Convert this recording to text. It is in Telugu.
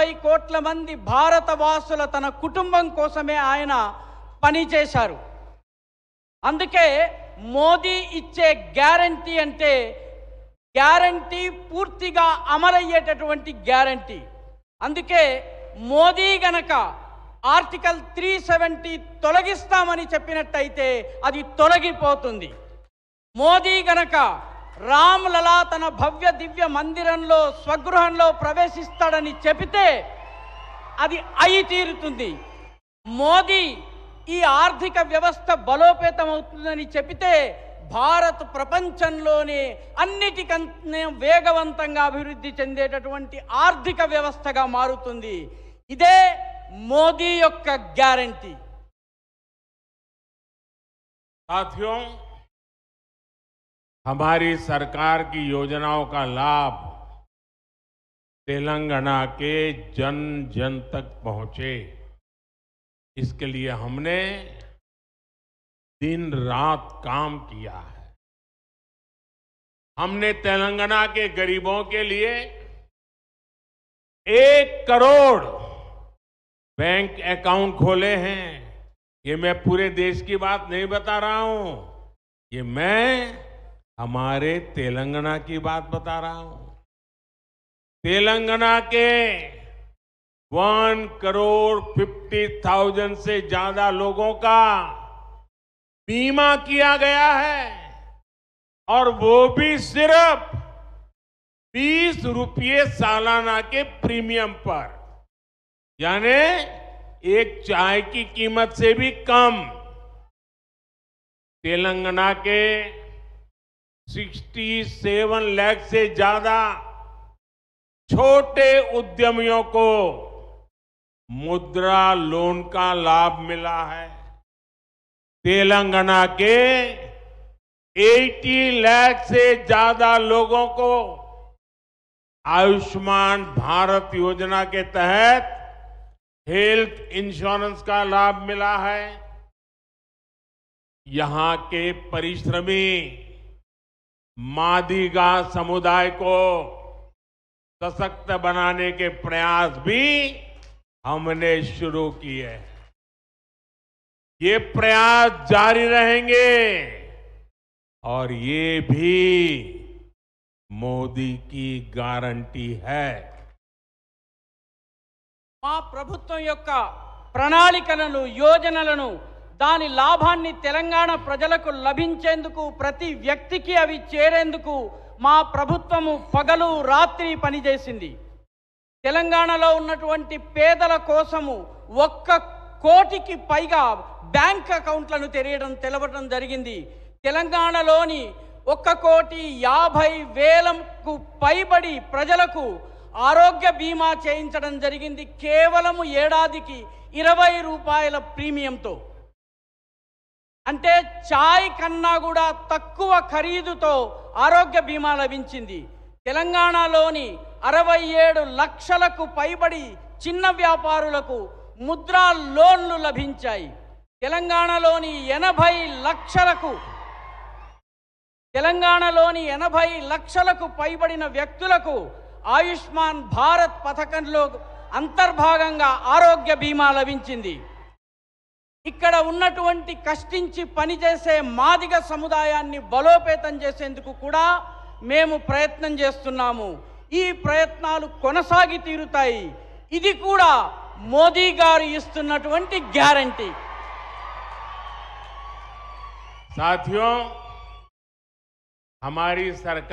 180 కోట్ల మంది భారతవాసుల తన కుటుంబం కోసమే ఆయన పనిచేశారు. అందుకే మోదీ ఇచ్చే గ్యారంటీ అంటే గ్యారంటీ పూర్తిగా అమలయ్యేటటువంటి గ్యారంటీ. అందుకే మోదీ గనక ఆర్టికల్ 370 తొలగిస్తామని చెప్పినట్టయితే అది తొలగిపోతుంది. మోదీ గనక రామ్లలా తన భవ్య దివ్య మందిరంలో స్వగృహంలో ప్రవేశిస్తాడని చెబితే అది అయి తీరుతుంది. మోదీ ఈ ఆర్థిక వ్యవస్థ బలోపేతమవుతుందని చెబితే భారత్ ప్రపంచంలోనే అన్నిటికన్నా వేగవంతంగా అభివృద్ధి చెందేటటువంటి ఆర్థిక వ్యవస్థగా మారుతుంది. ఇదే మోదీ యొక్క గ్యారంటీ. साथियों, हमारी सरकार की योजनाओं का लाभ तेलंगाना के जन जन तक पहुंचे, इसके लिए हमने दिन रात काम किया है. हमने तेलंगाना के गरीबों के लिए 1 करोड़ बैंक अकाउंट खोले हैं. ये मैं पूरे देश की बात नहीं बता रहा हूं, ये मैं हमारे तेलंगाना की बात बता रहा हूं. तेलंगाना के 1,50,00,000 से ज्यादा लोगों का बीमा किया गया है और वो भी सिर्फ 20 रुपये सालाना के प्रीमियम पर, यानी एक चाय की कीमत से भी कम. तेलंगाना के 67 लाख से ज्यादा छोटे उद्यमियों को मुद्रा लोन का लाभ मिला है. तेलंगाना के 80 लाख से ज्यादा लोगों को आयुष्मान भारत योजना के तहत हेल्थ इंश्योरेंस का लाभ मिला है. यहां के परिश्रमी मादिगा समुदाय को सशक्त बनाने के प्रयास भी हमने शुरू किए हैं. ये प्रयास जारी रहेंगे और ये भी मोदी की गारंटी है. మా ప్రభుత్వం యొక్క ప్రణాళికలను యోజనలను దాని లాభాన్ని తెలంగాణ ప్రజలకు లభించేందుకు ప్రతి వ్యక్తికి అవి చేరేందుకు మా ప్రభుత్వము పగలు రాత్రి పనిచేసింది. తెలంగాణలో ఉన్నటువంటి పేదల కోసము 1 కోటికి పైగా బ్యాంక్ అకౌంట్లను తెరవడం జరిగింది. తెలంగాణలోని 1,50,00,000కు పైబడి ప్రజలకు ఆరోగ్య బీమా చేయించడం జరిగింది. కేవలం ఏడాదికి 20 రూపాయల ప్రీమియంతో. అంటే చాయ్ కన్నా కూడా తక్కువ ఖరీదుతో ఆరోగ్య బీమా లభించింది. తెలంగాణలోని 67 లక్షలకు పైబడి చిన్న వ్యాపారులకు ముద్రా లోన్లు లభించాయి. తెలంగాణలోని 80 లక్షలకు పైబడిన వ్యక్తులకు ఆయుష్మాన్ భారత్ పథకంలో అంతర్భాగంగా ఆరోగ్య బీమా లభించింది. ఇక్కడ ఉన్నటువంటి కష్టించి పనిచేసే మాదిగ సముదాయాన్ని బలోపేతం చేసేందుకు కూడా మేము ప్రయత్నం చేస్తున్నాము. ఈ ప్రయత్నాలు కొనసాగి తీరుతాయి. ఇది కూడా మోదీ గారు ఇస్తున్నటువంటి గ్యారంటీ. साथियों, हमारी सरकार